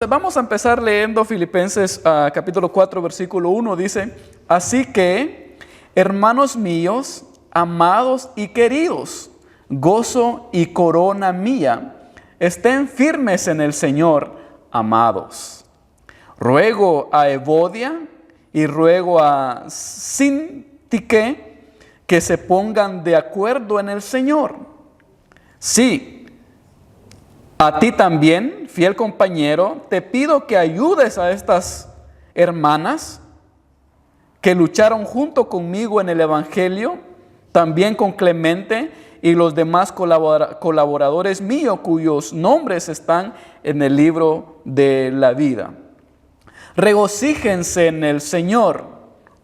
Vamos a empezar leyendo Filipenses capítulo 4, versículo 1. Dice, así que, hermanos míos, amados y queridos, gozo y corona mía, estén firmes en el Señor, amados. Ruego a Evodia y ruego a Sintique que se pongan de acuerdo en el Señor. Sí, a ti también, fiel compañero, te pido que ayudes a estas hermanas que lucharon junto conmigo en el Evangelio, también con Clemente y los demás colaboradores míos cuyos nombres están en el libro de la vida. Regocíjense en el Señor.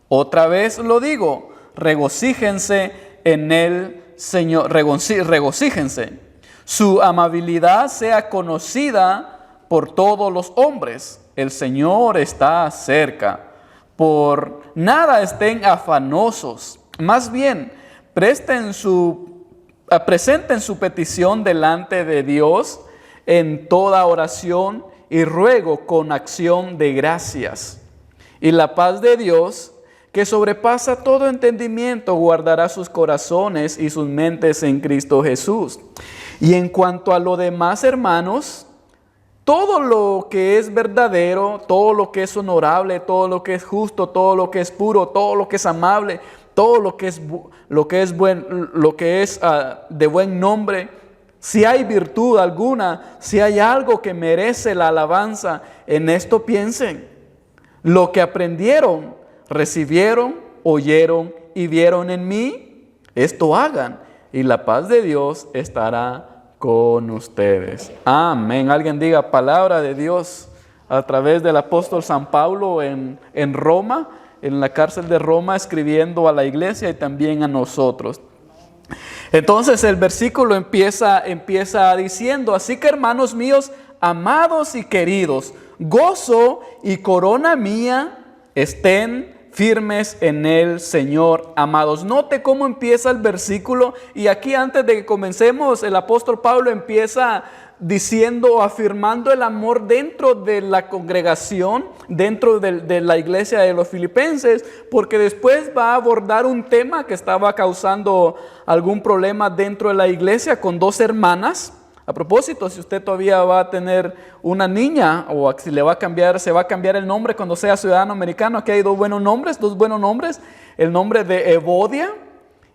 Otra vez lo digo, regocíjense en el Señor, regocíjense. Su amabilidad sea conocida por todos los hombres. El Señor está cerca. Por nada estén afanosos. Más bien, presenten su petición delante de Dios en toda oración y ruego con acción de gracias. Y la paz de Dios, que sobrepasa todo entendimiento, guardará sus corazones y sus mentes en Cristo Jesús. Y en cuanto a lo demás, hermanos, todo lo que es verdadero, todo lo que es honorable, todo lo que es justo, todo lo que es puro, todo lo que es amable, todo lo que es de buen nombre, si hay virtud alguna, si hay algo que merece la alabanza, en esto piensen. Lo que aprendieron, recibieron, oyeron y vieron en mí, esto hagan, y la paz de Dios estará con ustedes. Amén. Alguien diga palabra de Dios a través del apóstol San Pablo en Roma, en la cárcel de Roma, escribiendo a la iglesia y también a nosotros. Entonces el versículo empieza diciendo, así que hermanos míos, amados y queridos, gozo y corona mía estén firmes en el Señor, amados. Note cómo empieza el versículo, y aquí antes de que comencemos, el apóstol Pablo empieza diciendo, afirmando el amor dentro de la congregación, dentro de la iglesia de los filipenses, porque después va a abordar un tema que estaba causando algún problema dentro de la iglesia con dos hermanas. A propósito, si usted todavía va a tener una niña o si se va a cambiar el nombre cuando sea ciudadano americano, aquí hay dos buenos nombres, el nombre de Evodia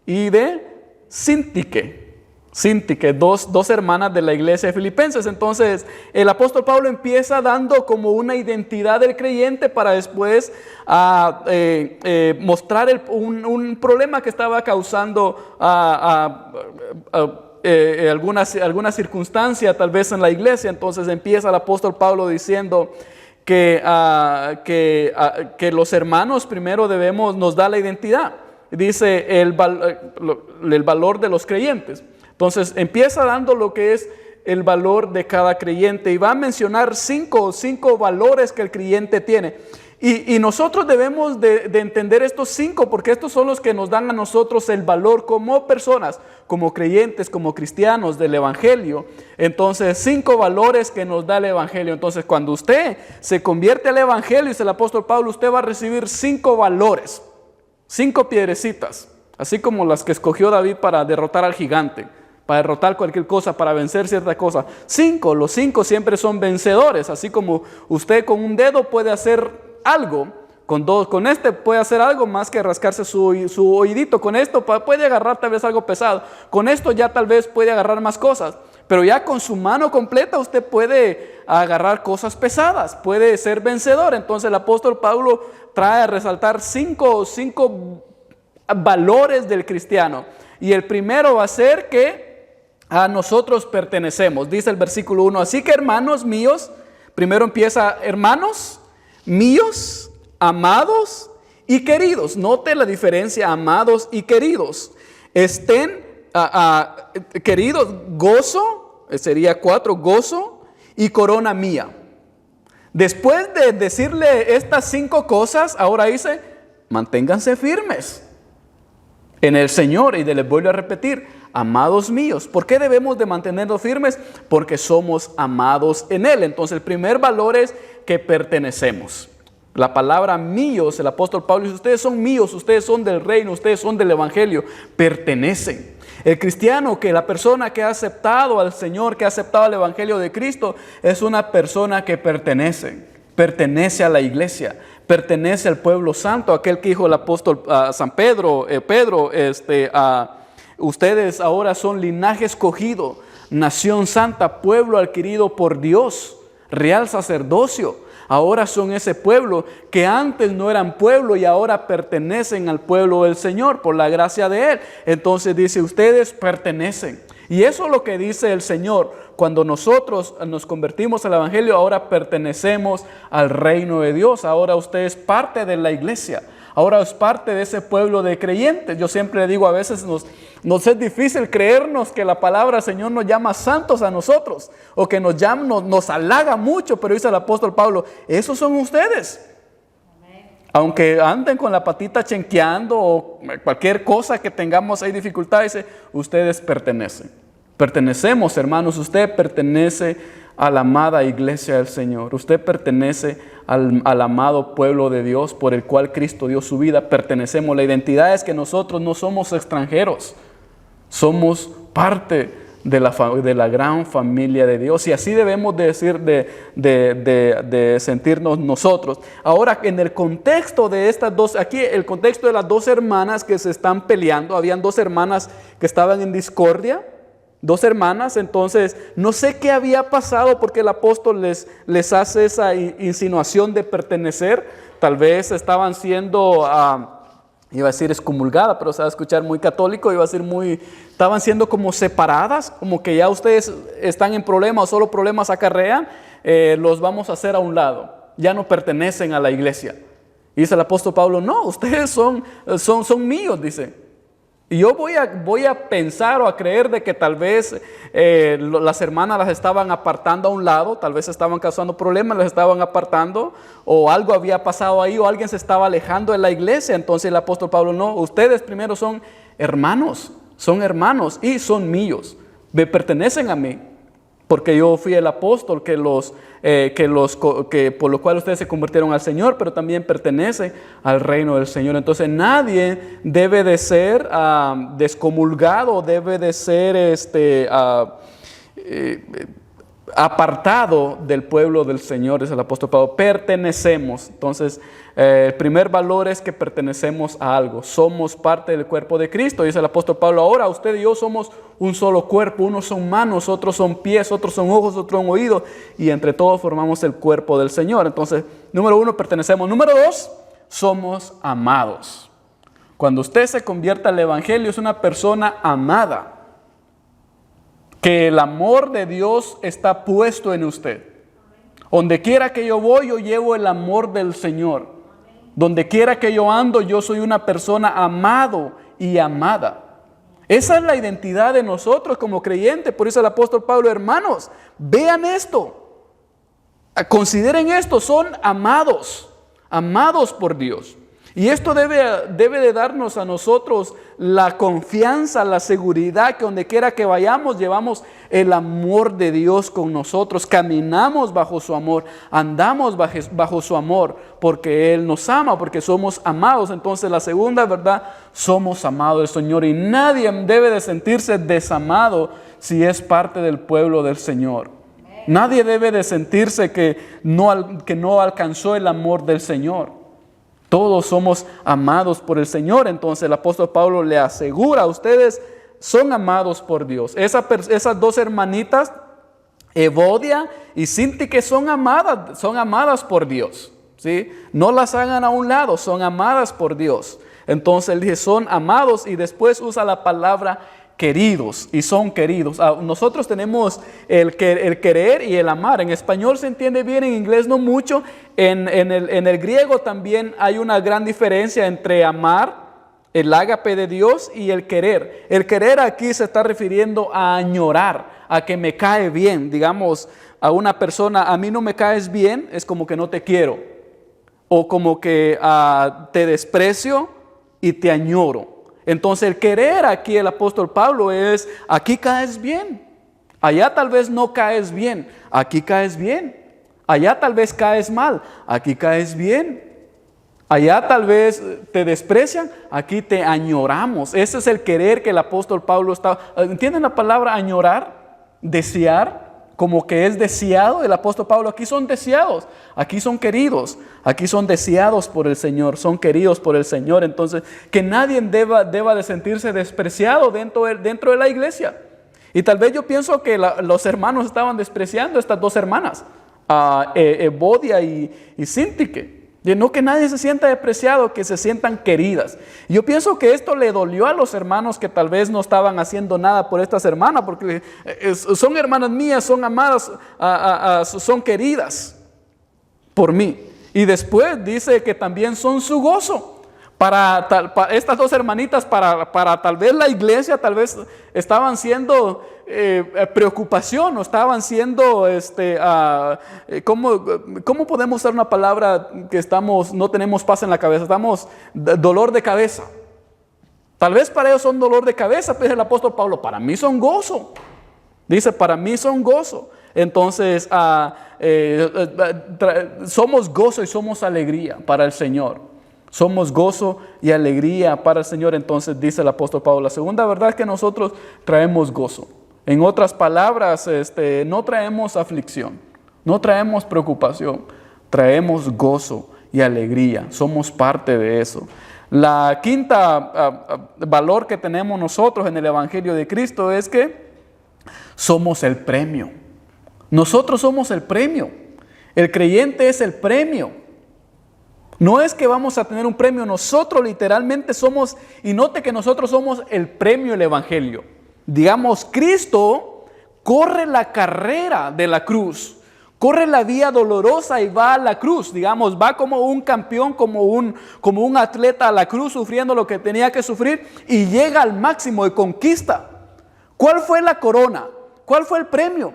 y de Sintique, dos hermanas de la iglesia de Filipenses. Entonces, el apóstol Pablo empieza dando como una identidad del creyente para después mostrar un problema que estaba causando alguna circunstancia tal vez en la iglesia. Entonces empieza el apóstol Pablo diciendo que los hermanos primero nos da la identidad. Dice el valor de los creyentes. Entonces empieza dando lo que es el valor de cada creyente y va a mencionar cinco valores que el creyente tiene. Y nosotros debemos de entender estos cinco, porque estos son los que nos dan a nosotros el valor como personas, como creyentes, como cristianos del Evangelio. Entonces, 5 valores que nos da el Evangelio. Entonces, cuando usted se convierte al Evangelio, dice el apóstol Pablo, usted va a recibir 5 valores, 5 piedrecitas, así como las que escogió David para derrotar al gigante, para derrotar cualquier cosa, para vencer cierta cosa. Los 5 siempre son vencedores, así como usted con un dedo puede hacer algo, con este puede hacer algo más que rascarse su oídito, con esto puede agarrar tal vez algo pesado, con esto ya tal vez puede agarrar más cosas, pero ya con su mano completa usted puede agarrar cosas pesadas, puede ser vencedor. Entonces el apóstol Pablo trae a resaltar 5 valores del cristiano, y el primero va a ser que a nosotros pertenecemos. Dice el versículo 1, así que hermanos míos, primero empieza hermanos míos, amados y queridos. Note la diferencia, amados y queridos. Estén queridos, gozo, sería 4, gozo y corona mía. Después de decirle estas 5 cosas, ahora dice, manténganse firmes en el Señor. Y les vuelvo a repetir, amados míos. ¿Por qué debemos de mantenernos firmes? Porque somos amados en Él. Entonces el primer valor es que pertenecemos. La palabra míos, el apóstol Pablo dice, ustedes son míos, ustedes son del reino, ustedes son del evangelio, pertenecen. El cristiano, que la persona que ha aceptado al Señor, que ha aceptado el evangelio de Cristo, es una persona que pertenece a la iglesia, pertenece al pueblo santo, aquel que dijo el apóstol San Pedro, ustedes ahora son linaje escogido, nación santa, pueblo adquirido por Dios, real sacerdocio. Ahora son ese pueblo que antes no eran pueblo y ahora pertenecen al pueblo del Señor por la gracia de Él. Entonces dice, ustedes pertenecen. Y eso es lo que dice el Señor. Cuando nosotros nos convertimos al evangelio, ahora pertenecemos al reino de Dios. Ahora usted es parte de la iglesia. Ahora es parte de ese pueblo de creyentes. Yo siempre le digo, a veces nos es difícil creernos que la palabra del Señor nos llama santos a nosotros, o que nos halaga mucho, pero dice el apóstol Pablo, esos son ustedes. Aunque anden con la patita chenqueando o cualquier cosa que tengamos ahí dificultad, dice, ustedes pertenecen. Pertenecemos, hermanos, usted pertenece a la amada iglesia del Señor. Usted pertenece al amado pueblo de Dios por el cual Cristo dio su vida. Pertenecemos. La identidad es que nosotros no somos extranjeros. Somos parte de la gran familia de Dios. Y así debemos de decir, de sentirnos nosotros. Ahora, en el contexto de estas dos, aquí el contexto de las dos hermanas que se están peleando, habían dos hermanas que estaban en discordia. Dos hermanas, entonces no sé qué había pasado porque el apóstol les hace esa insinuación de pertenecer. Tal vez estaban siendo, iba a decir excomulgada, pero se va a escuchar muy católico, estaban siendo como separadas, como que ya ustedes están en problemas o solo problemas acarrean, los vamos a hacer a un lado, ya no pertenecen a la iglesia. Y dice el apóstol Pablo, no, ustedes son míos, dice. Y yo voy a pensar o a creer de que tal vez las hermanas las estaban apartando a un lado, tal vez estaban causando problemas, las estaban apartando, o algo había pasado ahí, o alguien se estaba alejando de la iglesia. Entonces el apóstol Pablo, no, ustedes primero son hermanos y son míos, me pertenecen a mí, porque yo fui el apóstol que por lo cual ustedes se convirtieron al Señor, pero también pertenece al reino del Señor. Entonces nadie debe de ser descomulgado, debe de ser apartado del pueblo del Señor, es el apóstol Pablo. Pertenecemos. Entonces el primer valor es que pertenecemos a algo, somos parte del cuerpo de Cristo, dice el apóstol Pablo. Ahora usted y yo somos un solo cuerpo, unos son manos, otros son pies, otros son ojos, otros son oídos, y entre todos formamos el cuerpo del Señor. Entonces, número uno, pertenecemos. Número dos, somos amados. Cuando usted se convierta al evangelio, es una persona amada, que el amor de Dios está puesto en usted. Donde quiera que yo voy, yo llevo el amor del Señor. Donde quiera que yo ando, yo soy una persona amado y amada. Esa es la identidad de nosotros como creyentes. Por eso el apóstol Pablo, hermanos, vean esto, consideren esto, son amados por Dios. Y esto debe de darnos a nosotros la confianza, la seguridad que donde quiera que vayamos, llevamos el amor de Dios con nosotros, caminamos bajo su amor, andamos bajo su amor, porque Él nos ama, porque somos amados. Entonces la segunda verdad, somos amados del Señor, y nadie debe de sentirse desamado si es parte del pueblo del Señor. Nadie debe de sentirse que no alcanzó el amor del Señor. Todos somos amados por el Señor. Entonces el apóstol Pablo le asegura, ustedes son amados por Dios. Esas dos hermanitas, Evodia y Síntique, son amadas por Dios, ¿sí? No las hagan a un lado, son amadas por Dios. Entonces él dice, son amados, y después usa la palabra queridos, y son queridos. Nosotros tenemos el querer y el amar. En español se entiende bien, en inglés no mucho. En el griego también hay una gran diferencia entre amar, el ágape de Dios, y el querer. El querer aquí se está refiriendo a añorar, a que me cae bien. Digamos, a una persona, a mí no me caes bien, es como que no te quiero, o como que te desprecio y te añoro. Entonces el querer aquí el apóstol Pablo es, aquí caes bien, allá tal vez no caes bien, aquí caes bien, allá tal vez caes mal, aquí caes bien. Allá tal vez te desprecian, aquí te añoramos. Ese es el querer que el apóstol Pablo está. ¿Entienden la palabra añorar? Desear, como que es deseado. El apóstol Pablo, aquí son deseados, aquí son queridos, aquí son deseados por el Señor, son queridos por el Señor. Entonces, que nadie deba de sentirse despreciado dentro de la iglesia. Y tal vez yo pienso que los hermanos estaban despreciando a estas dos hermanas, a Evodia y Síntique. De no que nadie se sienta despreciado, que se sientan queridas. Yo pienso que esto le dolió a los hermanos que tal vez no estaban haciendo nada por estas hermanas, porque son hermanas mías, son amadas, son queridas por mí. Y después dice que también son su gozo. Para estas dos hermanitas, para tal vez la iglesia, tal vez estaban siendo preocupación o estaban siendo, ¿cómo podemos usar una palabra que no tenemos paz en la cabeza? Estamos dolor de cabeza. Tal vez para ellos son dolor de cabeza, pero el apóstol Pablo, para mí son gozo. Dice, para mí son gozo. Entonces, somos gozo y somos alegría para el Señor. Somos gozo y alegría para el Señor. Entonces dice el apóstol Pablo, la segunda verdad es que nosotros traemos gozo. En otras palabras, no traemos aflicción, no traemos preocupación, traemos gozo y alegría. Somos parte de eso. La quinta valor que tenemos nosotros en el Evangelio de Cristo es que somos el premio. Nosotros somos el premio. El creyente es el premio. No es que vamos a tener un premio, nosotros literalmente somos, y note que nosotros somos el premio del Evangelio. Digamos, Cristo corre la carrera de la cruz, corre la vía dolorosa y va a la cruz, digamos, va como un campeón, como un atleta a la cruz sufriendo lo que tenía que sufrir y llega al máximo de conquista. ¿Cuál fue la corona? ¿Cuál fue el premio?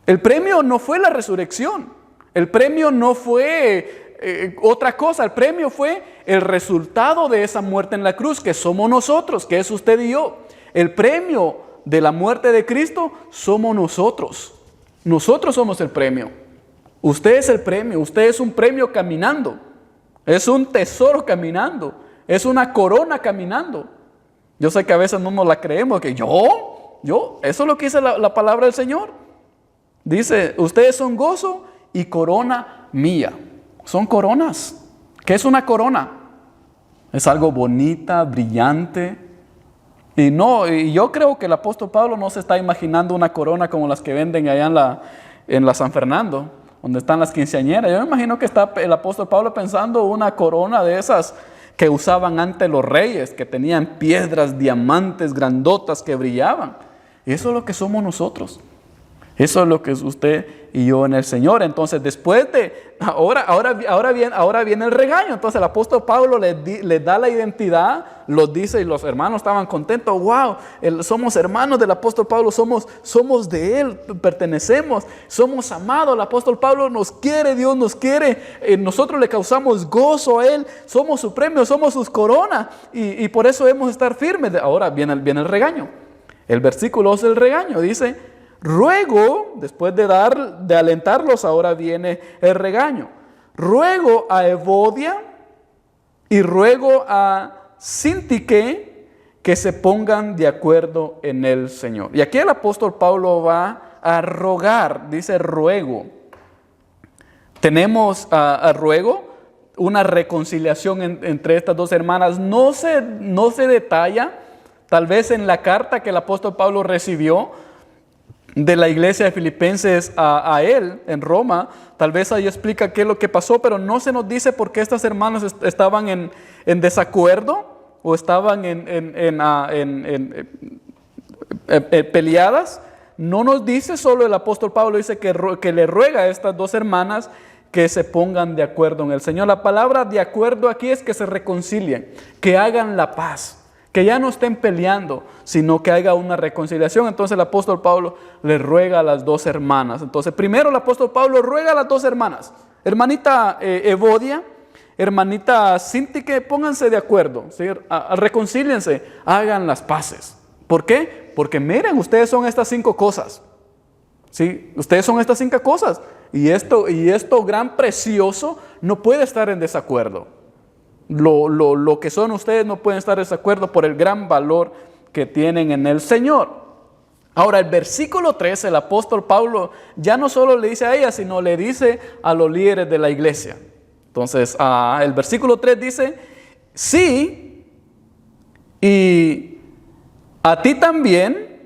El premio no fue la resurrección. El premio no fue otra cosa, el premio fue el resultado de esa muerte en la cruz, que somos nosotros, que es usted y yo. El premio de la muerte de Cristo somos nosotros. Nosotros somos el premio. Usted es el premio, usted es un premio caminando. Es un tesoro caminando, es una corona caminando. Yo sé que a veces no nos la creemos, que yo, eso es lo que dice la palabra del Señor. Dice, ustedes son gozo y corona mía. Son coronas. ¿Qué es una corona? Es algo bonita, brillante. Y yo creo que el apóstol Pablo no se está imaginando una corona como las que venden allá en la San Fernando, donde están las quinceañeras. Yo me imagino que está el apóstol Pablo pensando una corona de esas que usaban antes los reyes, que tenían piedras, diamantes, grandotas que brillaban. Y eso es lo que somos nosotros. Eso es lo que es usted y yo en el Señor. Entonces, después de, ahora viene el regaño. Entonces, el apóstol Pablo le da la identidad, lo dice, y los hermanos estaban contentos. Wow, somos hermanos del apóstol Pablo, somos de él, pertenecemos, somos amados. El apóstol Pablo nos quiere, Dios nos quiere, nosotros le causamos gozo a él, somos su premio, somos sus coronas, y por eso debemos estar firmes. Ahora viene el regaño. El versículo 2 del regaño dice: ruego, después de alentarlos, ahora viene el regaño. Ruego a Evodia y ruego a Síntique que se pongan de acuerdo en el Señor. Y aquí el apóstol Pablo va a rogar, dice ruego. Tenemos a ruego, una reconciliación entre estas dos hermanas. No se detalla, tal vez en la carta que el apóstol Pablo recibió de la iglesia de Filipenses a él en Roma, tal vez ahí explica qué es lo que pasó, pero no se nos dice por qué estas hermanas estaban en desacuerdo o estaban peleadas. No nos dice, solo el apóstol Pablo dice que le ruega a estas dos hermanas que se pongan de acuerdo en el Señor. La palabra de acuerdo aquí es que se reconcilien, que hagan la paz, que ya no estén peleando, sino que haya una reconciliación. Entonces el apóstol Pablo le ruega a las dos hermanas. Entonces primero el apóstol Pablo ruega a las dos hermanas. Hermanita Evodia, hermanita Cintique, pónganse de acuerdo, ¿sí? Reconcíliense, hagan las paces. ¿Por qué? Porque miren, ustedes son estas 5 cosas. ¿Sí? Ustedes son estas 5 cosas. Y esto gran precioso no puede estar en desacuerdo. Lo que son ustedes no pueden estar en desacuerdo por el gran valor que tienen en el Señor. Ahora, el versículo 3, el apóstol Pablo ya no solo le dice a ella, sino le dice a los líderes de la iglesia. Entonces, el versículo 3 dice, sí, y a ti también,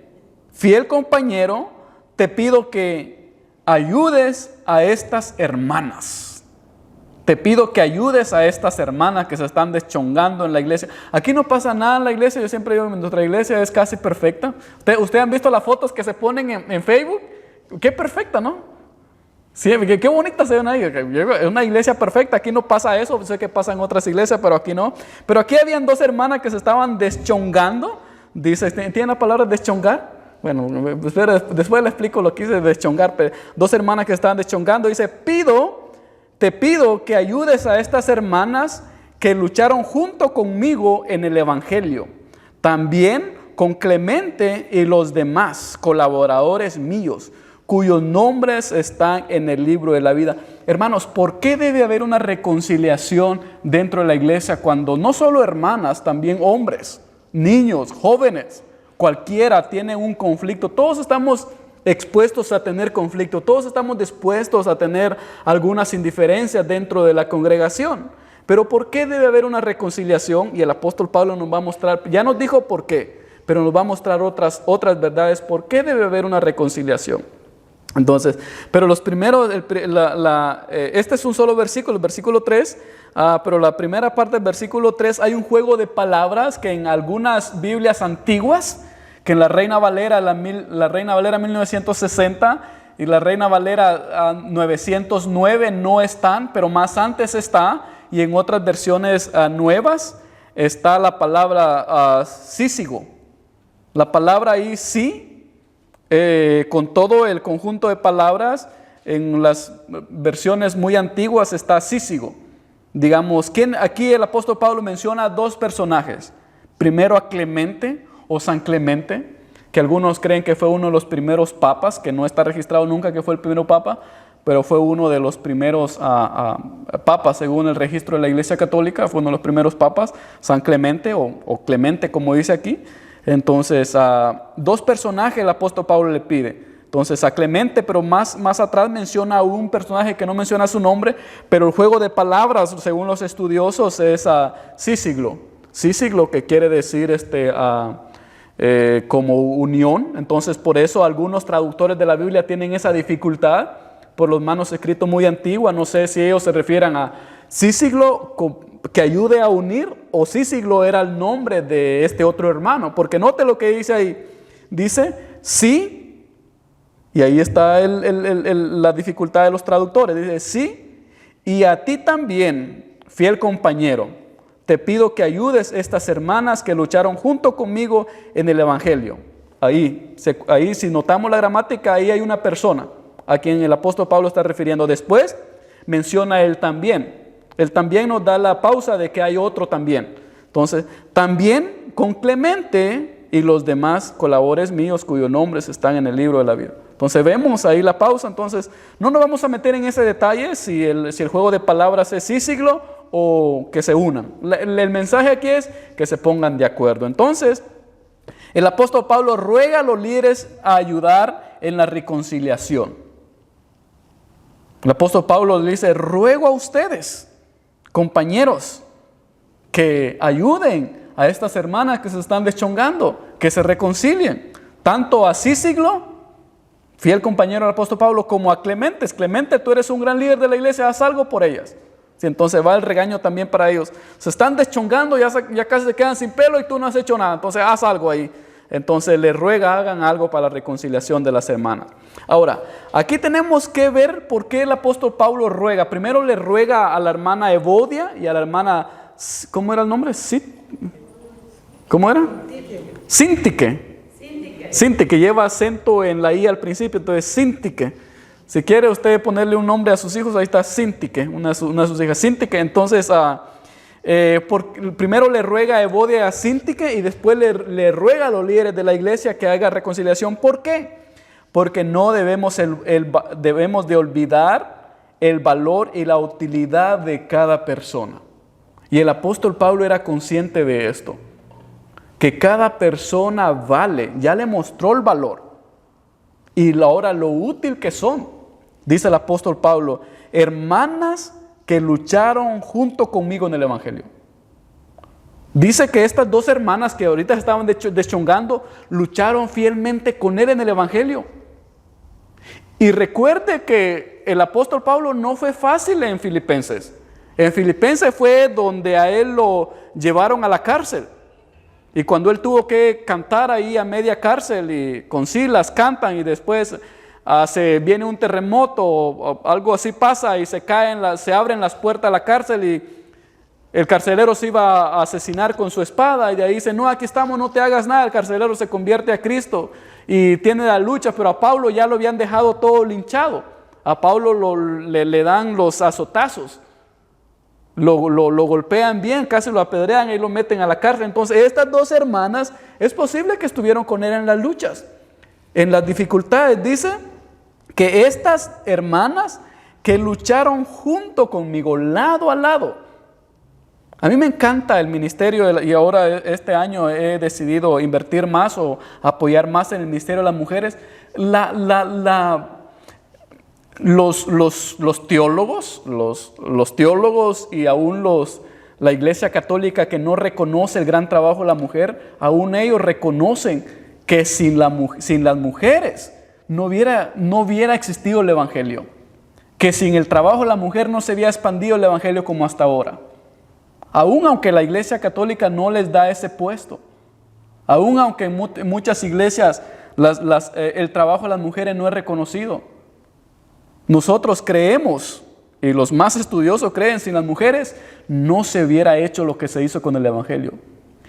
fiel compañero, te pido que ayudes a estas hermanas. Te pido que ayudes a estas hermanas que se están deschongando en la iglesia. Aquí no pasa nada en la iglesia. Yo siempre digo que nuestra iglesia es casi perfecta. ¿Ustedes han visto las fotos que se ponen en Facebook? Qué perfecta, ¿no? Sí, qué bonita se ven ahí. Es una iglesia perfecta. Aquí no pasa eso. Sé que pasa en otras iglesias, pero aquí no. Pero aquí habían 2 hermanas que se estaban deschongando. Dice, ¿tiene la palabra deschongar? Bueno, después le explico lo que dice deschongar. Pero 2 hermanas que estaban deschongando. Dice, te pido que ayudes a estas hermanas que lucharon junto conmigo en el Evangelio. También con Clemente y los demás colaboradores míos, cuyos nombres están en el libro de la vida. Hermanos, ¿por qué debe haber una reconciliación dentro de la iglesia cuando no solo hermanas, también hombres, niños, jóvenes, cualquiera tiene un conflicto? Todos estamos expuestos a tener conflicto, todos estamos dispuestos a tener algunas indiferencias dentro de la congregación. Pero ¿por qué debe haber una reconciliación? Y el apóstol Pablo nos va a mostrar, ya nos dijo por qué, pero nos va a mostrar otras verdades, por qué debe haber una reconciliación. Entonces, pero los primeros, este es un solo versículo, el versículo 3, pero la primera parte del versículo 3 hay un juego de palabras que en algunas Biblias antiguas, que en la Reina Valera, la Reina Valera 1960 y la Reina Valera 909 no están, pero más antes está, y en otras versiones nuevas está la palabra sísigo. La palabra ahí sí, con todo el conjunto de palabras, en las versiones muy antiguas está sísigo. Digamos, aquí el apóstol Pablo menciona 2 personajes. Primero a Clemente, o San Clemente, que algunos creen que fue uno de los primeros papas, que no está registrado nunca que fue el primer papa, pero fue uno de los primeros papas según el registro de la Iglesia Católica, fue uno de los primeros papas, San Clemente o Clemente como dice aquí. Entonces, 2 personajes el apóstol Pablo le pide. Entonces a Clemente, pero más atrás menciona a un personaje que no menciona su nombre, pero el juego de palabras según los estudiosos es Sísiglo. Sísiglo, que quiere decir como unión. Entonces por eso algunos traductores de la Biblia tienen esa dificultad por los manuscritos muy antiguos. No sé si ellos se refieren a Sísiglo que ayude a unir, o Sísiglo era el nombre de este otro hermano, porque note lo que dice ahí, dice sí, y ahí está la dificultad de los traductores, dice sí, y a ti también, fiel compañero, te pido que ayudes a estas hermanas que lucharon junto conmigo en el Evangelio. Ahí si notamos la gramática, ahí hay una persona a quien el apóstol Pablo está refiriendo. Después menciona él también. Él también nos da la pausa de que hay otro también. Entonces, también con Clemente y los demás colaboradores míos cuyos nombres están en el libro de la vida. Entonces vemos ahí la pausa. Entonces no nos vamos a meter en ese detalle si el juego de palabras es sísiglo o que se unan. El mensaje aquí es que se pongan de acuerdo. Entonces el apóstol Pablo ruega a los líderes a ayudar en la reconciliación. El apóstol Pablo le dice: ruego a ustedes, compañeros, que ayuden a estas hermanas que se están deschongando, que se reconcilien, tanto a Sísiglo, fiel compañero del apóstol Pablo, como a Clemente. Clemente, tú eres un gran líder de la iglesia, haz algo por ellas. Sí, entonces va el regaño también para ellos. Se están deschongando, ya casi se quedan sin pelo y tú no has hecho nada, entonces haz algo ahí. Entonces le ruega, hagan algo para la reconciliación de las hermanas. Ahora, aquí tenemos que ver por qué el apóstol Pablo ruega. Primero le ruega a la hermana Evodia y a la hermana, ¿cómo era el nombre? ¿Cómo era? Sintique, lleva acento en la I al principio, entonces Sintique. Si quiere usted ponerle un nombre a sus hijos, ahí está Sintique, una de sus hijas, Sintique. Entonces, primero le ruega a Evodia a Sintique y después le ruega a los líderes de la iglesia que haga reconciliación. ¿Por qué? Porque no debemos de olvidar el valor y la utilidad de cada persona. Y el apóstol Pablo era consciente de esto, que cada persona vale, ya le mostró el valor y ahora lo útil que son. Dice el apóstol Pablo, hermanas que lucharon junto conmigo en el evangelio. Dice que estas dos hermanas que ahorita estaban deschongando, lucharon fielmente con él en el evangelio. Y recuerde que el apóstol Pablo no fue fácil en Filipenses. En Filipenses fue donde a él lo llevaron a la cárcel. Y cuando él tuvo que cantar ahí a media cárcel y con Silas cantan y después viene un terremoto o algo así pasa y se abren las puertas de la cárcel y el carcelero se iba a asesinar con su espada y de ahí dice, no, aquí estamos, no te hagas nada. El carcelero se convierte a Cristo y tiene la lucha, pero a Pablo ya lo habían dejado todo linchado. A Pablo le dan los azotazos, lo golpean bien, casi lo apedrean y lo meten a la cárcel. Entonces estas dos hermanas es posible que estuvieron con él en las luchas, en las dificultades. Dice que estas hermanas que lucharon junto conmigo, lado a lado. A mí me encanta el ministerio y ahora este año he decidido invertir más o apoyar más en el ministerio de las mujeres. Los teólogos y aún la iglesia católica que no reconoce el gran trabajo de la mujer, aún ellos reconocen que sin las mujeres no hubiera existido el evangelio, que sin el trabajo de la mujer no se había expandido el evangelio como hasta ahora. Aún aunque la iglesia católica no les da ese puesto, aún aunque en muchas iglesias el trabajo de las mujeres no es reconocido, nosotros creemos, y los más estudiosos creen, sin las mujeres no se hubiera hecho lo que se hizo con el evangelio.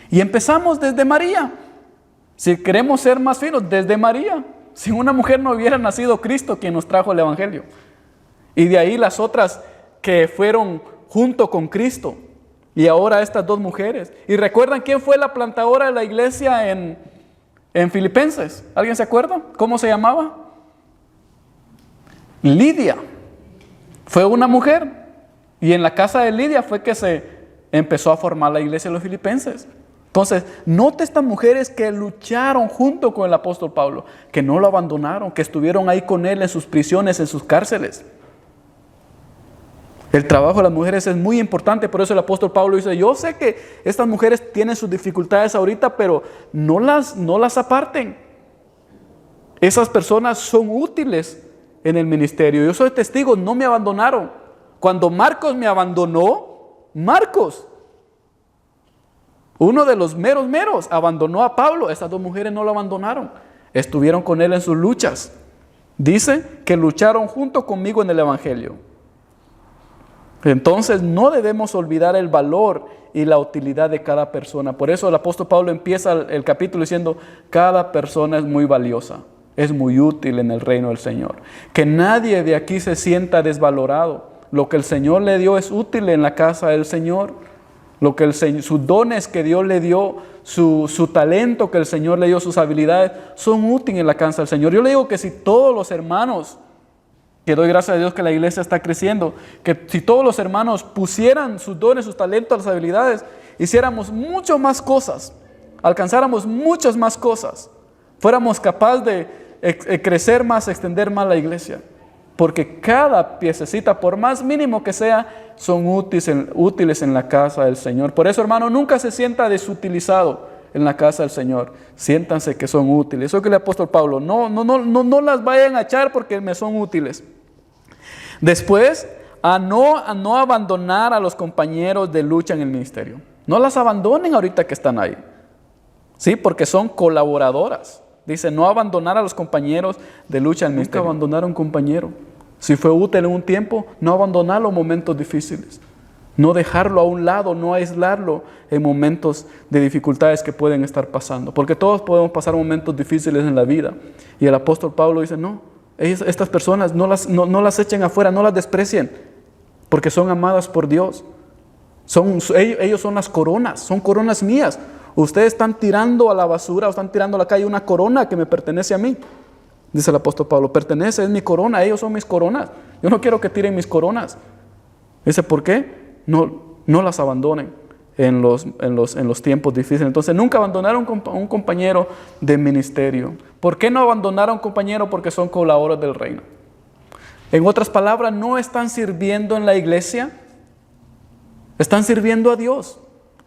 Y empezamos desde María. Si queremos ser más finos, desde María. Sin una mujer no hubiera nacido Cristo, quien nos trajo el evangelio. Y de ahí las otras que fueron junto con Cristo. Y ahora estas dos mujeres. ¿Y recuerdan quién fue la plantadora de la iglesia en Filipenses? ¿Alguien se acuerda? ¿Cómo se llamaba? Lidia. Fue una mujer. Y en la casa de Lidia fue que se empezó a formar la iglesia de los filipenses. Entonces, note estas mujeres que lucharon junto con el apóstol Pablo, que no lo abandonaron, que estuvieron ahí con él en sus prisiones, en sus cárceles. El trabajo de las mujeres es muy importante, por eso el apóstol Pablo dice, yo sé que estas mujeres tienen sus dificultades ahorita, pero no las aparten. Esas personas son útiles en el ministerio. Yo soy testigo, no me abandonaron. Cuando Marcos me abandonó, uno de los meros, abandonó a Pablo. Esas dos mujeres no lo abandonaron. Estuvieron con él en sus luchas. Dice que lucharon junto conmigo en el evangelio. Entonces no debemos olvidar el valor y la utilidad de cada persona. Por eso el apóstol Pablo empieza el capítulo diciendo, cada persona es muy valiosa, es muy útil en el reino del Señor. Que nadie de aquí se sienta desvalorado. Lo que el Señor le dio es útil en la casa del Señor. Sus dones que Dios le dio, su talento que el Señor le dio, sus habilidades, son útiles en la casa del Señor. Yo le digo que si todos los hermanos, que doy gracias a Dios que la iglesia está creciendo, que si todos los hermanos pusieran sus dones, sus talentos, las habilidades, hiciéramos mucho más cosas, alcanzáramos muchas más cosas, fuéramos capaces de crecer más, extender más la iglesia. Porque cada piececita, por más mínimo que sea, son útiles en la casa del Señor. Por eso, hermano, nunca se sienta desutilizado en la casa del Señor. Siéntanse que son útiles. Eso que el apóstol Pablo, no las vayan a echar porque me son útiles. Después, a no abandonar a los compañeros de lucha en el ministerio. No las abandonen ahorita que están ahí. Sí, porque son colaboradoras. Dice, no abandonar a los compañeros de lucha en el ministerio. Nunca abandonar a un compañero. Si fue útil en un tiempo, no abandonarlo en momentos difíciles. No dejarlo a un lado, no aislarlo en momentos de dificultades que pueden estar pasando. Porque todos podemos pasar momentos difíciles en la vida. Y el apóstol Pablo dice, no, Estas personas no las echen afuera, no las desprecien, porque son amadas por Dios. Ellos son las coronas, son coronas mías. Ustedes están tirando a la basura, o están tirando a la calle una corona que me pertenece a mí. Dice el apóstol Pablo, es mi corona, ellos son mis coronas. Yo no quiero que tiren mis coronas. Dice, ¿por qué? No las abandonen en los tiempos difíciles. Entonces nunca abandonaron un compañero de ministerio. ¿Por qué no abandonaron a un compañero? Porque son colaboradores del reino. En otras palabras, no están sirviendo en la iglesia, están sirviendo a Dios.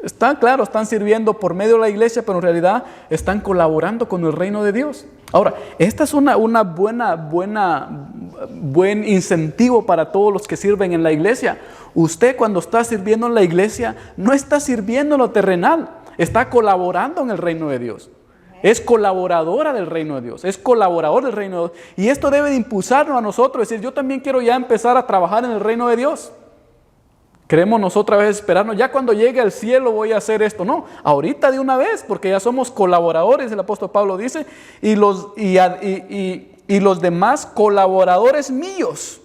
Están sirviendo por medio de la iglesia, pero en realidad están colaborando con el reino de Dios. Ahora, esta es una buen incentivo para todos los que sirven en la iglesia. Usted, cuando está sirviendo en la iglesia, no está sirviendo en lo terrenal, está colaborando en el reino de Dios. Es colaboradora del reino de Dios, es colaborador del reino de Dios. Y esto debe de impulsarnos a nosotros, decir, yo también quiero ya empezar a trabajar en el reino de Dios. Queremos nosotros a veces esperarnos, ya cuando llegue al cielo voy a hacer esto. No, ahorita de una vez, porque ya somos colaboradores, el apóstol Pablo dice, y los demás colaboradores míos.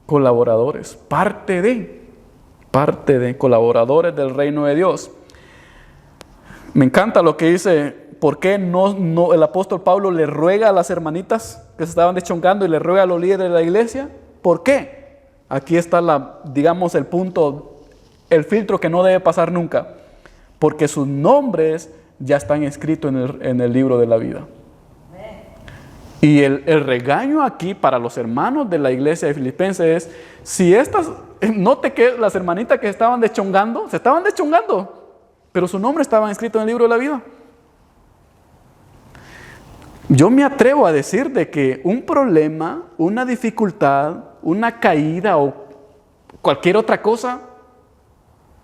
Colaboradores, parte de colaboradores del reino de Dios. Me encanta lo que dice, ¿por qué no el apóstol Pablo le ruega a las hermanitas que se estaban deschongando y le ruega a los líderes de la iglesia? ¿Por qué? Aquí está el punto, el filtro que no debe pasar nunca, porque sus nombres ya están escritos en el libro de la vida. Y el regaño aquí para los hermanos de la iglesia de Filipenses es, note que las hermanitas que se estaban deschongando, pero su nombre estaba escrito en el libro de la vida. Yo me atrevo a decir de que un problema, una dificultad, una caída o cualquier otra cosa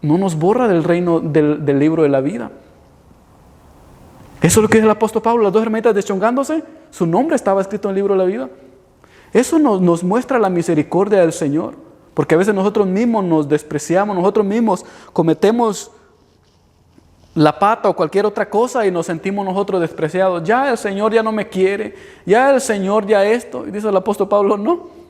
no nos borra del reino del libro de la vida. Eso es lo que dice el apóstol Pablo, las dos hermanitas deschongándose, su nombre estaba escrito en el libro de la vida. Eso nos muestra la misericordia del Señor, porque a veces nosotros mismos nos despreciamos, nosotros mismos cometemos la pata o cualquier otra cosa y nos sentimos nosotros despreciados. Ya el Señor ya no me quiere, ya el Señor ya esto. Y dice el apóstol Pablo, no.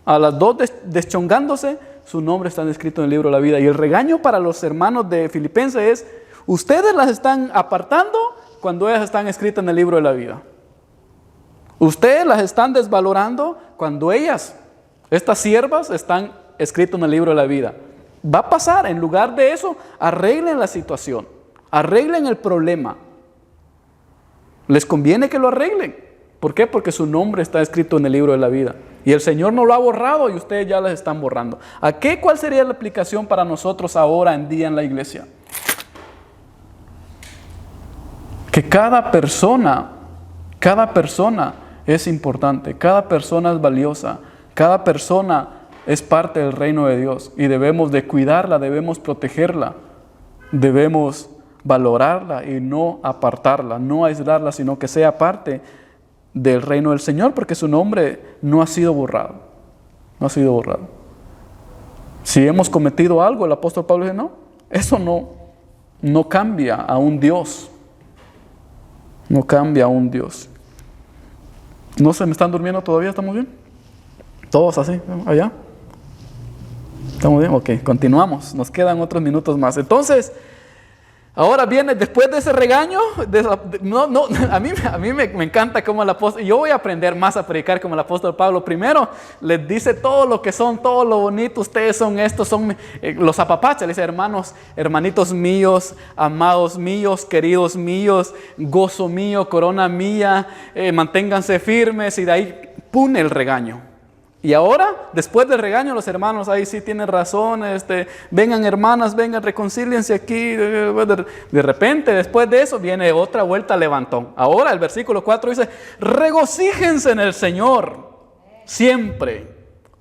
A las dos deschongándose, su nombre está escrito en el libro de la vida. Y el regaño para los hermanos de Filipenses es, ustedes las están apartando cuando ellas están escritas en el libro de la vida. Ustedes las están desvalorando cuando ellas, estas siervas, están escritas en el libro de la vida. Va a pasar, en lugar de eso, arreglen la situación. Arreglen el problema. Les conviene que lo arreglen. ¿Por qué? Porque su nombre está escrito en el libro de la vida. Y el Señor no lo ha borrado y ustedes ya las están borrando. ¿Cuál sería la aplicación para nosotros ahora en día en la iglesia? Que cada persona es importante. Cada persona es valiosa. Cada persona es parte del reino de Dios. Y debemos de cuidarla, debemos protegerla. Debemos valorarla y no apartarla, no aislarla, sino que sea parte del reino del Señor, porque su nombre no ha sido borrado. No ha sido borrado. Si hemos cometido algo, el apóstol Pablo dice, no, eso no cambia a un Dios. No cambia a un Dios. ¿No se me están durmiendo todavía? ¿Estamos bien? ¿Todos así? ¿Allá? ¿Estamos bien? Ok, continuamos. Nos quedan otros minutos más. Entonces, ahora viene, después de ese regaño, a mí me encanta como el apóstol, yo voy a aprender más a predicar como el apóstol Pablo. Primero, les dice todo lo que son, todo lo bonito, ustedes son estos, son los apapachas, les dice hermanos, hermanitos míos, amados míos, queridos míos, gozo mío, corona mía, manténganse firmes, y de ahí pone el regaño. Y ahora, después del regaño, los hermanos, ahí sí tienen razón, vengan hermanas, vengan, reconcíliense aquí. De repente, después de eso, viene otra vuelta al levantón. Ahora, el versículo 4 dice, regocíjense en el Señor, siempre.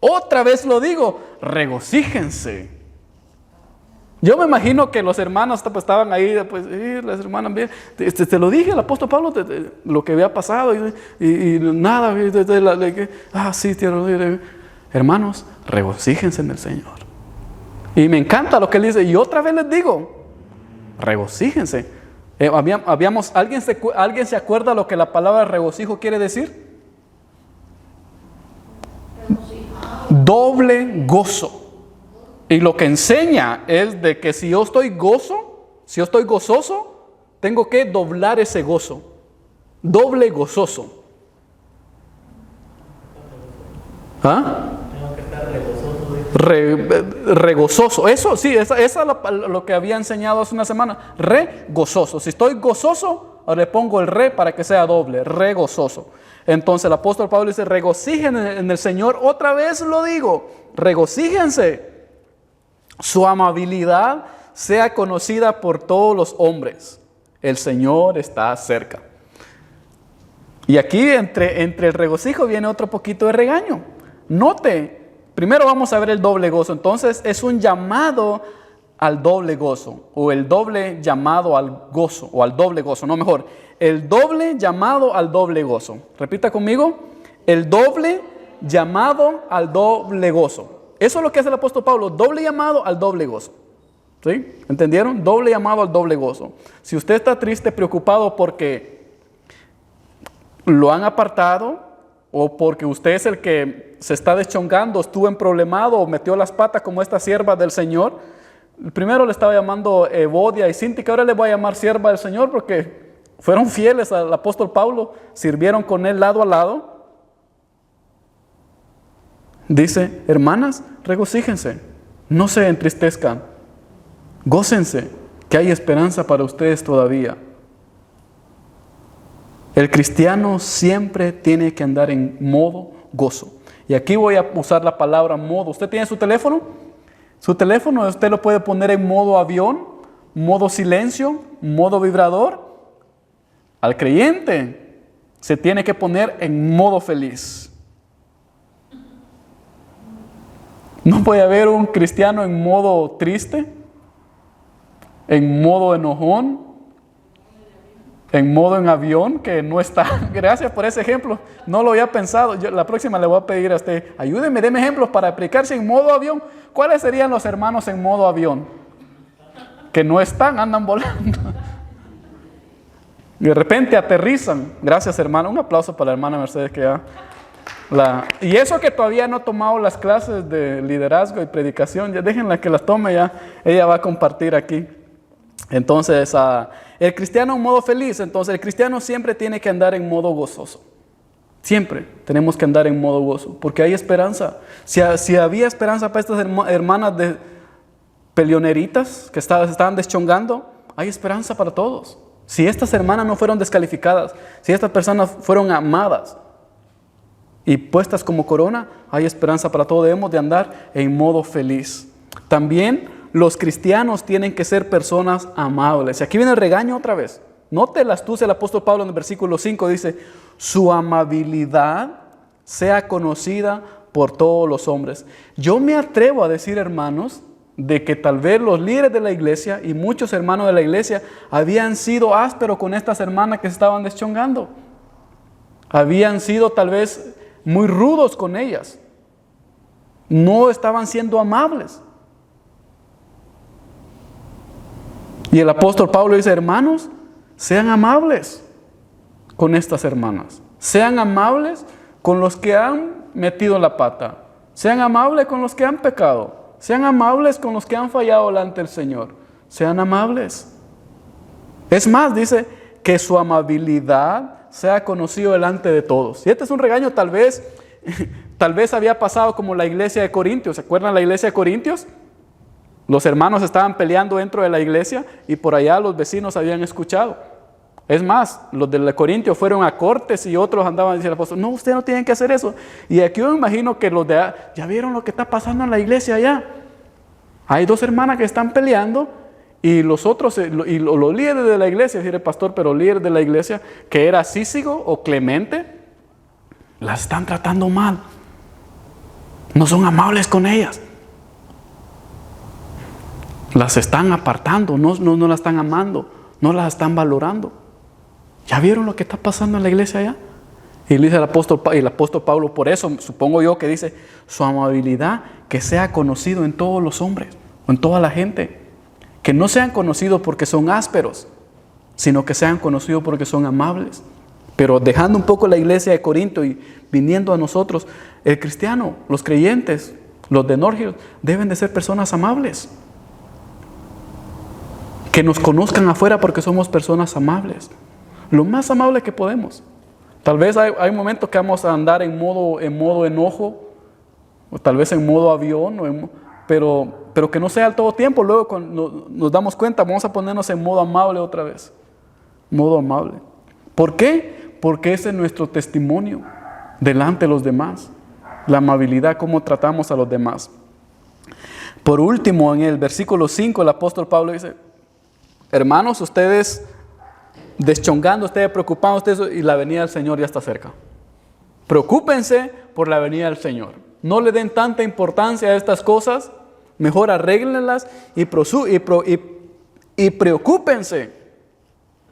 Otra vez lo digo, regocíjense. Yo me imagino que los hermanos estaban ahí, pues, las hermanas, te lo dije al apóstol Pablo, lo que había pasado, y nada, sí, hermanos, regocíjense en el Señor. Y me encanta lo que él dice, y otra vez les digo, regocíjense. ¿Alguien se acuerda lo que la palabra regocijo quiere decir? Doble gozo. Y lo que enseña es de que si yo estoy gozoso, tengo que doblar ese gozo. Doble gozoso. ¿Ah? Tengo que estar regozoso. Regozoso. Eso sí, esa es lo que había enseñado hace una semana. Regozoso. Si estoy gozoso, ahora le pongo el re para que sea doble. Regozoso. Entonces el apóstol Pablo dice, regocijen en el Señor. Otra vez lo digo, regocíjense. Su amabilidad sea conocida por todos los hombres. El Señor está cerca. Y aquí entre el regocijo viene otro poquito de regaño. Note, primero vamos a ver el doble gozo. Entonces es un llamado al doble gozo, o el doble llamado al gozo, o al doble gozo, no mejor. El doble llamado al doble gozo. Repita conmigo, el doble llamado al doble gozo. Eso es lo que hace el apóstol Pablo, doble llamado al doble gozo. ¿Sí? ¿Entendieron? Doble llamado al doble gozo. Si usted está triste, preocupado porque lo han apartado, o porque usted es el que se está deschongando, estuvo emproblemado o metió las patas como esta sierva del Señor. Primero le estaba llamando Evodia y Sinti, que ahora le voy a llamar sierva del Señor porque fueron fieles al apóstol Pablo, sirvieron con él lado a lado. Dice, hermanas, regocíjense, no se entristezcan, gócense, que hay esperanza para ustedes todavía. El cristiano siempre tiene que andar en modo gozo. Y aquí voy a usar la palabra modo. ¿Usted tiene su teléfono? Su teléfono usted lo puede poner en modo avión, modo silencio, modo vibrador. Al creyente se tiene que poner en modo feliz. No puede haber un cristiano en modo triste, en modo enojón, en modo en avión, que no está. Gracias por ese ejemplo, no lo había pensado. La próxima le voy a pedir a usted, ayúdeme, déme ejemplos para aplicarse en modo avión. ¿Cuáles serían los hermanos en modo avión? Que no están, andan volando. De repente aterrizan. Gracias, hermano. Un aplauso para la hermana Mercedes que ya... Y eso que todavía no ha tomado las clases de liderazgo y predicación, ya déjenla que las tome, ya ella va a compartir aquí. Entonces, el cristiano en modo feliz, entonces el cristiano siempre tiene que andar en modo gozoso. Siempre tenemos que andar en modo gozo, porque hay esperanza. Si había esperanza para estas hermanas de peleoneritas que se estaban deschongando, hay esperanza para todos. Si estas hermanas no fueron descalificadas, si estas personas fueron amadas y puestas como corona, hay esperanza para todos. Debemos de andar en modo feliz. También los cristianos tienen que ser personas amables. Y aquí viene el regaño otra vez. Note la astucia del apóstol Pablo en el versículo 5, dice, su amabilidad sea conocida por todos los hombres. Yo me atrevo a decir, hermanos, de que tal vez los líderes de la iglesia y muchos hermanos de la iglesia habían sido ásperos con estas hermanas que se estaban deschongando. Habían sido tal vez muy rudos con ellas. No estaban siendo amables. Y el apóstol Pablo dice, hermanos, sean amables con estas hermanas. Sean amables con los que han metido la pata. Sean amables con los que han pecado. Sean amables con los que han fallado delante del Señor. Sean amables. Es más, dice que su amabilidad sea conocido delante de todos. Y este es un regaño tal vez había pasado como la iglesia de Corintios. ¿Se acuerdan la iglesia de Corintios? Los hermanos estaban peleando dentro de la iglesia y por allá los vecinos habían escuchado. Es más, los de Corintios fueron a cortes y otros andaban diciendo al apóstol, no, ustedes no tienen que hacer eso. Y aquí yo me imagino que los de ya vieron lo que está pasando en la iglesia allá. Hay dos hermanas que están peleando y los otros, y los líderes de la iglesia, decir el pastor, pero líderes de la iglesia, que era Cícigo o Clemente, las están tratando mal. No son amables con ellas. Las están apartando, no las están amando, no las están valorando. ¿Ya vieron lo que está pasando en la iglesia allá? Y le dice el apóstol Pablo, por eso supongo yo que dice, su amabilidad que sea conocido en todos los hombres, o en toda la gente. Que no sean conocidos porque son ásperos, sino que sean conocidos porque son amables. Pero dejando un poco la iglesia de Corinto y viniendo a nosotros, el cristiano, los creyentes, los de Norgir, deben de ser personas amables. Que nos conozcan afuera porque somos personas amables. Lo más amable que podemos. Tal vez hay momentos que vamos a andar en modo enojo, o tal vez en modo avión, pero que no sea al todo tiempo. Luego cuando nos damos cuenta, vamos a ponernos en modo amable otra vez. Modo amable. ¿Por qué? Porque ese es nuestro testimonio delante de los demás. La amabilidad, cómo tratamos a los demás. Por último, en el versículo 5, el apóstol Pablo dice: hermanos, ustedes deschongando, ustedes preocupando, y la venida del Señor ya está cerca. Preocúpense por la venida del Señor. No le den tanta importancia a estas cosas, mejor arréglenlas y preocúpense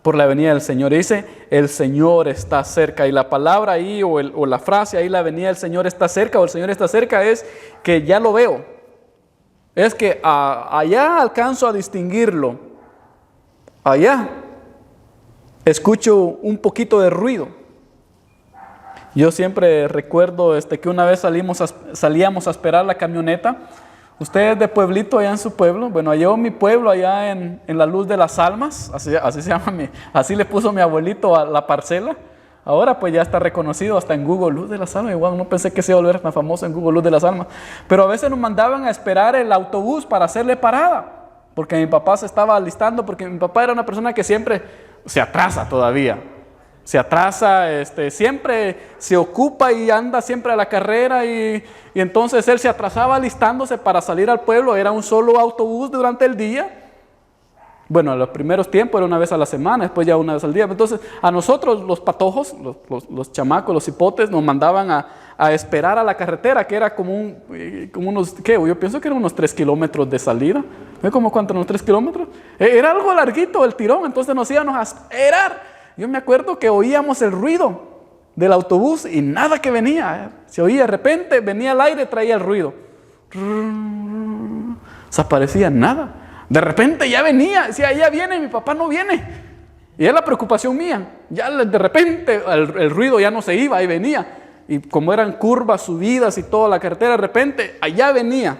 por la venida del Señor. Dice, el Señor está cerca. Y la palabra ahí, o la frase ahí, la venida del Señor está cerca, o el Señor está cerca, es que ya lo veo. Es que allá alcanzo a distinguirlo. Allá escucho un poquito de ruido. Yo siempre recuerdo que una vez salíamos a esperar la camioneta. Ustedes de pueblito allá en su pueblo. Bueno, yo mi pueblo allá en la Luz de las Almas, así se llama, así le puso mi abuelito a la parcela. Ahora pues ya está reconocido hasta en Google, Luz de las Almas. Igual no pensé que se iba a volver tan famoso en Google, Luz de las Almas. Pero a veces nos mandaban a esperar el autobús para hacerle parada. Porque mi papá se estaba alistando, porque mi papá era una persona que siempre se atrasa todavía. Se atrasa, siempre se ocupa y anda siempre a la carrera y entonces él se atrasaba alistándose para salir al pueblo. Era un solo autobús durante el día. Bueno, en los primeros tiempos era una vez a la semana, después ya una vez al día. Entonces a nosotros los patojos, los chamacos, los hipotes, nos mandaban a esperar a la carretera, que era como unos, ¿qué? Yo pienso que eran unos 3 kilómetros de salida. ¿Ve como cuánto? ¿Unos 3 kilómetros? Era algo larguito el tirón, entonces nos íbamos a esperar. Yo me acuerdo que oíamos el ruido del autobús y nada que venía. Se oía de repente, venía al aire, traía el ruido. Desaparecía nada. De repente ya venía, decía, ya viene, mi papá no viene. Y es la preocupación mía. Ya de repente el ruido ya no se iba, ahí venía. Y como eran curvas, subidas y toda la carretera, de repente allá venía.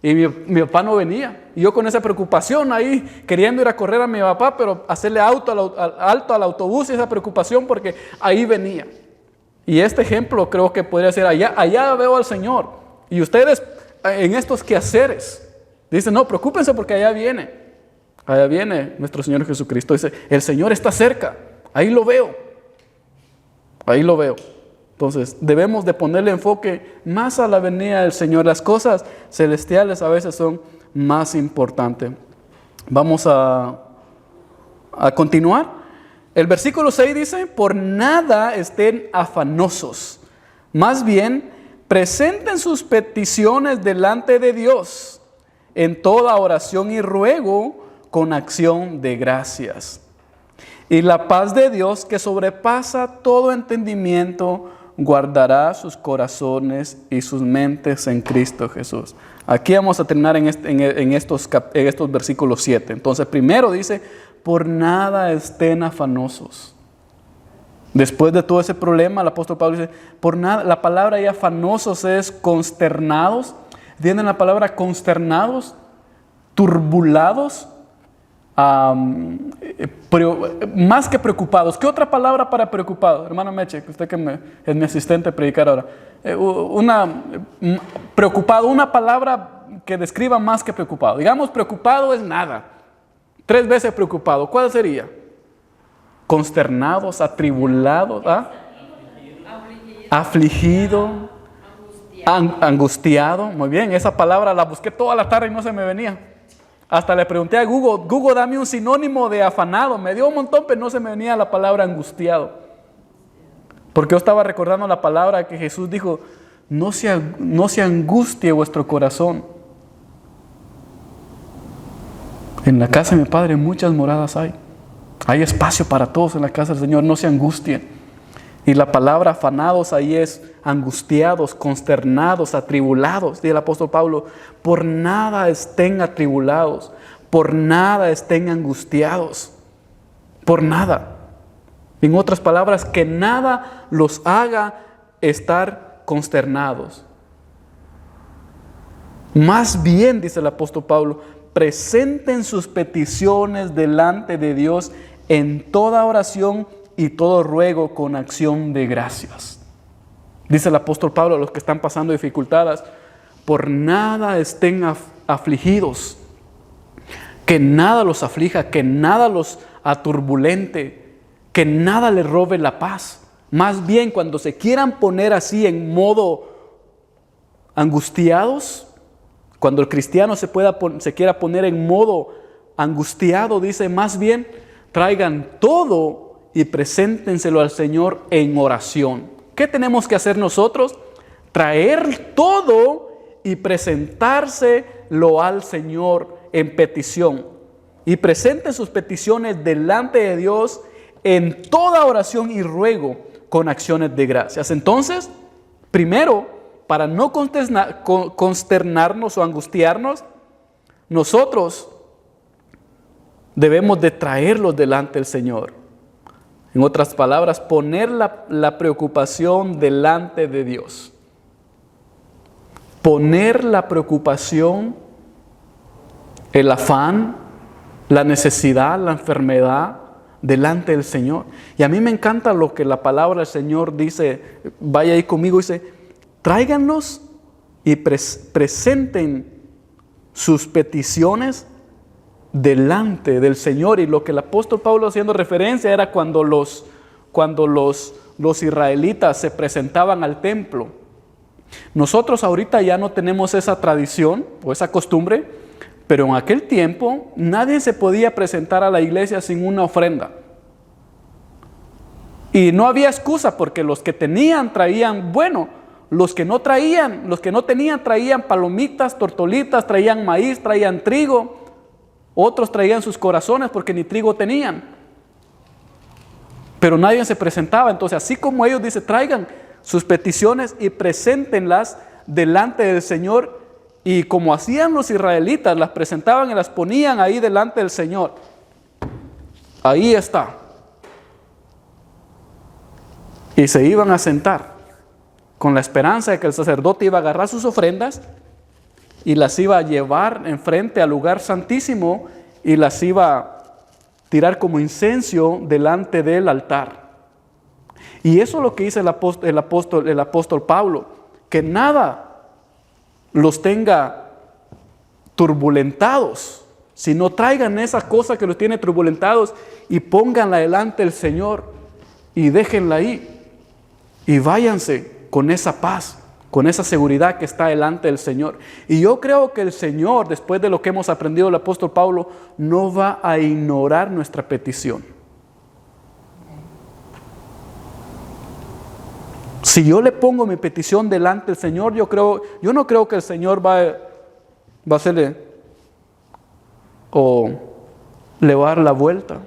Y mi papá no venía. Y yo con esa preocupación ahí, queriendo ir a correr a mi papá, pero hacerle alto al autobús, y esa preocupación porque ahí venía. Y este ejemplo creo que podría ser allá veo al Señor. Y ustedes en estos quehaceres, dicen, no, preocúpense porque allá viene nuestro Señor Jesucristo. Dice, el Señor está cerca, ahí lo veo. Entonces, debemos de ponerle enfoque más a la venida del Señor. Las cosas celestiales a veces son más importantes. Vamos a continuar. El versículo 6 dice, por nada estén afanosos. Más bien, presenten sus peticiones delante de Dios en toda oración y ruego con acción de gracias. Y la paz de Dios, que sobrepasa todo entendimiento, guardará sus corazones y sus mentes en Cristo Jesús. Aquí vamos a terminar en estos versículos 7. Entonces, primero dice, por nada estén afanosos. Después de todo ese problema, el apóstol Pablo dice, por nada, la palabra ahí afanosos es consternados. ¿Entienden la palabra consternados? Turbulados. Más que preocupados. ¿Qué otra palabra para preocupado? Hermano Meche, usted que es mi asistente a predicar ahora. Preocupado, una palabra que describa más que preocupado. Digamos, preocupado es nada. 3 veces preocupado. ¿Cuál sería? Consternados, atribulados, afligido, angustiado. Muy bien, esa palabra la busqué toda la tarde y no se me venía. Hasta le pregunté a Google, dame un sinónimo de afanado. Me dio un montón, pero no se me venía la palabra angustiado. Porque yo estaba recordando la palabra que Jesús dijo, no se angustie vuestro corazón. En la casa de mi Padre muchas moradas hay. Hay espacio para todos en la casa del Señor, no se angustien. Y la palabra afanados ahí es angustiados, consternados, atribulados. Dice el apóstol Pablo, por nada estén atribulados, por nada estén angustiados, por nada. En otras palabras, que nada los haga estar consternados. Más bien, dice el apóstol Pablo, presenten sus peticiones delante de Dios en toda oración y todo ruego con acción de gracias. Dice el apóstol Pablo a los que están pasando dificultades, por nada estén afligidos, que nada los aflija, que nada los aturbulente, que nada les robe la paz. Más bien, cuando se quieran poner así en modo angustiados, cuando el cristiano se quiera poner en modo angustiado, dice, más bien traigan todo y preséntenselo al Señor en oración. ¿Qué tenemos que hacer nosotros? Traer todo y presentárselo al Señor en petición. Y presenten sus peticiones delante de Dios en toda oración y ruego con acciones de gracias. Entonces, primero, para no consternarnos o angustiarnos, nosotros debemos de traerlos delante del Señor. En otras palabras, poner la preocupación delante de Dios. Poner la preocupación, el afán, la necesidad, la enfermedad delante del Señor. Y a mí me encanta lo que la palabra del Señor dice. Vaya ahí conmigo, dice, tráiganlos y presenten sus peticiones delante del Señor. Y lo que el apóstol Pablo haciendo referencia era cuando los israelitas se presentaban al templo. Nosotros ahorita ya no tenemos esa tradición o esa costumbre, pero en aquel tiempo nadie se podía presentar a la iglesia sin una ofrenda. Y no había excusa, porque los que tenían traían, bueno, los que no tenían traían palomitas, tortolitas, traían maíz, traían trigo. Otros traían sus corazones porque ni trigo tenían. Pero nadie se presentaba. Entonces, así como ellos dice, traigan sus peticiones y preséntenlas delante del Señor. Y como hacían los israelitas, las presentaban y las ponían ahí delante del Señor. Ahí está. Y se iban a sentar con la esperanza de que el sacerdote iba a agarrar sus ofrendas y las iba a llevar enfrente al lugar santísimo y las iba a tirar como incenso delante del altar. Y eso es lo que dice el apóstol Pablo, que nada los tenga turbulentados, sino traigan esa cosa que los tiene turbulentados y pónganla delante del Señor y déjenla ahí y váyanse con esa paz, con esa seguridad que está delante del Señor. Y yo creo que el Señor, después de lo que hemos aprendido del apóstol Pablo, no va a ignorar nuestra petición. Si yo le pongo mi petición delante del Señor, yo no creo que el Señor va a hacerle o le va a dar la vuelta.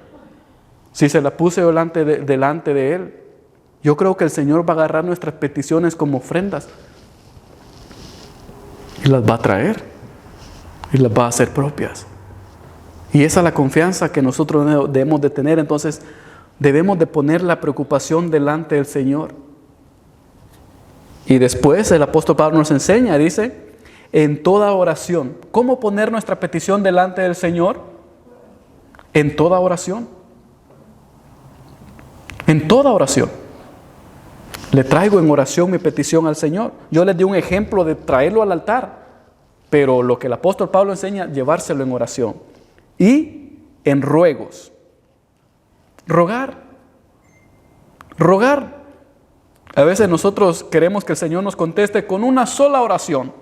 Si se la puse delante de Él, yo creo que el Señor va a agarrar nuestras peticiones como ofrendas y las va a traer y las va a hacer propias. Y esa es la confianza que nosotros debemos de tener. Entonces debemos de poner la preocupación delante del Señor. Y después el apóstol Pablo nos enseña, dice, en toda oración. ¿Cómo poner nuestra petición delante del Señor? En toda oración. En toda oración. Le traigo en oración mi petición al Señor. Yo les di un ejemplo de traerlo al altar, pero lo que el apóstol Pablo enseña, llevárselo en oración. Y en ruegos. Rogar. A veces nosotros queremos que el Señor nos conteste con una sola oración.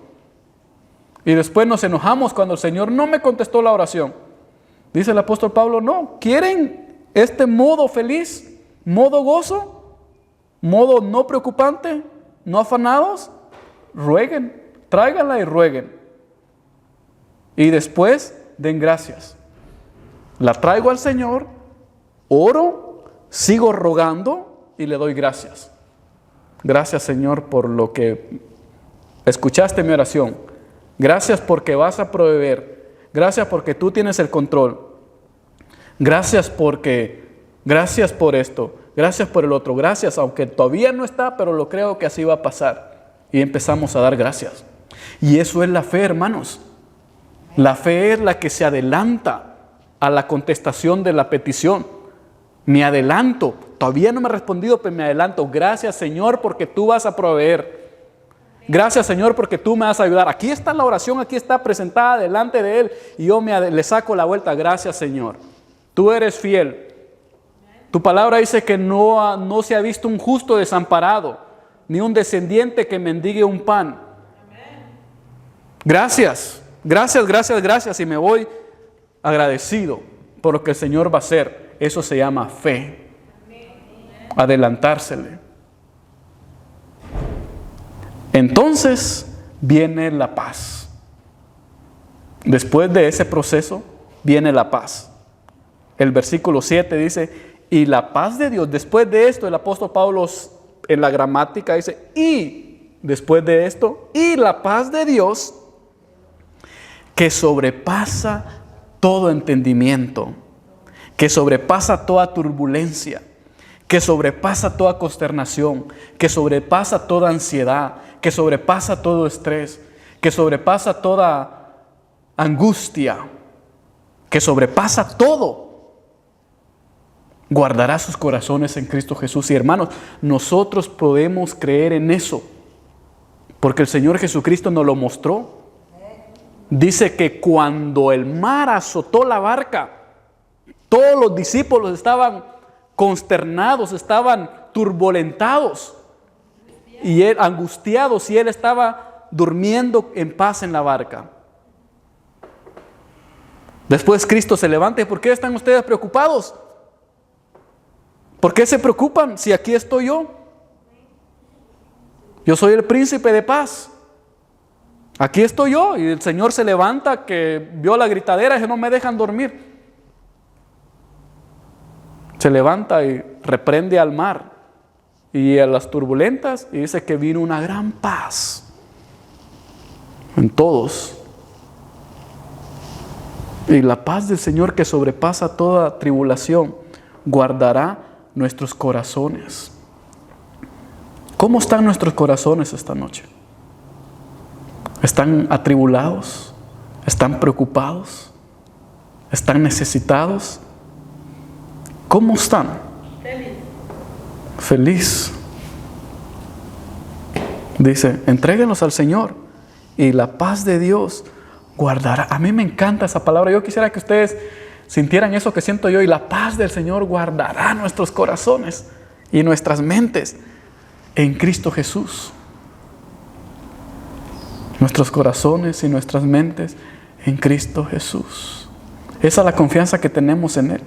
Y después nos enojamos cuando el Señor no me contestó la oración. Dice el apóstol Pablo, no, ¿quieren este modo feliz? ¿Modo gozo? ¿Modo no preocupante? ¿No afanados? Rueguen, tráiganla y rueguen. Y después den gracias. La traigo al Señor, oro, sigo rogando y le doy gracias. Gracias, Señor, por lo que escuchaste mi oración. Gracias porque vas a proveer. Gracias porque tú tienes el control. Gracias por esto. gracias por el otro, gracias, aunque todavía no está, pero lo creo que así va a pasar. Y empezamos a dar gracias. Y eso es la fe, hermanos. La fe es la que se adelanta a la contestación de la petición. Me adelanto, todavía no me ha respondido, pero me adelanto. Gracias, Señor, porque tú vas a proveer. Gracias, Señor, porque tú me vas a ayudar. Aquí está la oración, aquí está presentada delante de Él y yo le saco la vuelta. Gracias, Señor. Tú eres fiel. Tu palabra dice que no se ha visto un justo desamparado, ni un descendiente que mendigue un pan. Gracias, gracias, gracias, gracias. Y me voy agradecido por lo que el Señor va a hacer. Eso se llama fe. Adelantársele. Entonces viene la paz. Después de ese proceso viene la paz. El versículo 7 dice, y la paz de Dios. Después de esto, el apóstol Pablo en la gramática dice, y después de esto, y la paz de Dios, que sobrepasa todo entendimiento, que sobrepasa toda turbulencia, que sobrepasa toda consternación, que sobrepasa toda ansiedad, que sobrepasa todo estrés, que sobrepasa toda angustia, que sobrepasa todo, guardará sus corazones en Cristo Jesús. Y hermanos, nosotros podemos creer en eso, porque el Señor Jesucristo nos lo mostró. Dice que cuando el mar azotó la barca, todos los discípulos estaban consternados, estaban turbulentados y él angustiados, y él estaba durmiendo en paz en la barca. Después Cristo se levanta. ¿Y por qué están ustedes preocupados? ¿Por qué se preocupan si aquí estoy yo? Yo soy el príncipe de paz. Aquí estoy yo. Y el Señor se levanta, que vio la gritadera y que no me dejan dormir. Se levanta y reprende al mar y a las turbulentas, y dice que vino una gran paz en todos. Y la paz del Señor, que sobrepasa toda tribulación, guardará nuestros corazones. ¿Cómo están nuestros corazones esta noche? ¿Están atribulados? ¿Están preocupados? ¿Están necesitados? ¿Cómo están? Feliz. Dice, entréguenlos al Señor y la paz de Dios guardará. A mí me encanta esa palabra. Yo quisiera que ustedes sintieran eso que siento yo. Y la paz del Señor guardará nuestros corazones y nuestras mentes en Cristo Jesús. Nuestros corazones y nuestras mentes en Cristo Jesús. Esa es la confianza que tenemos en Él.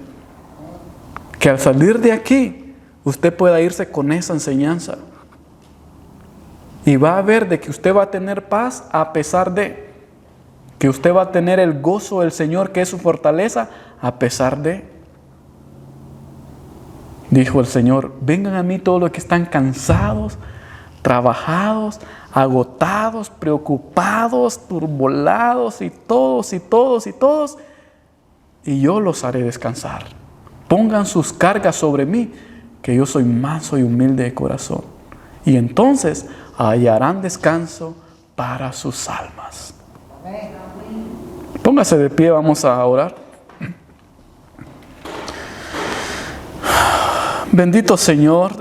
Que al salir de aquí, usted pueda irse con esa enseñanza. Y va a ver de que usted va a tener paz a pesar de. Que usted va a tener el gozo del Señor, que es su fortaleza, a pesar de. Dijo el Señor, vengan a mí todos los que están cansados, trabajados, agotados, preocupados, turbulados, y todos, y todos, y todos, y yo los haré descansar. Pongan sus cargas sobre mí, que yo soy manso y humilde de corazón. Y entonces hallarán descanso para sus almas. Póngase de pie, vamos a orar. Bendito Señor,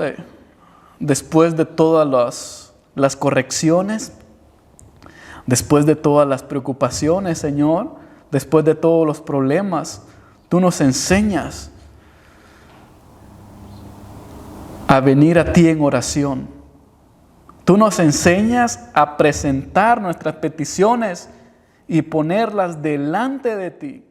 después de todas las correcciones, después de todas las preocupaciones, Señor, después de todos los problemas, tú nos enseñas a venir a ti en oración. Tú nos enseñas a presentar nuestras peticiones y ponerlas delante de ti.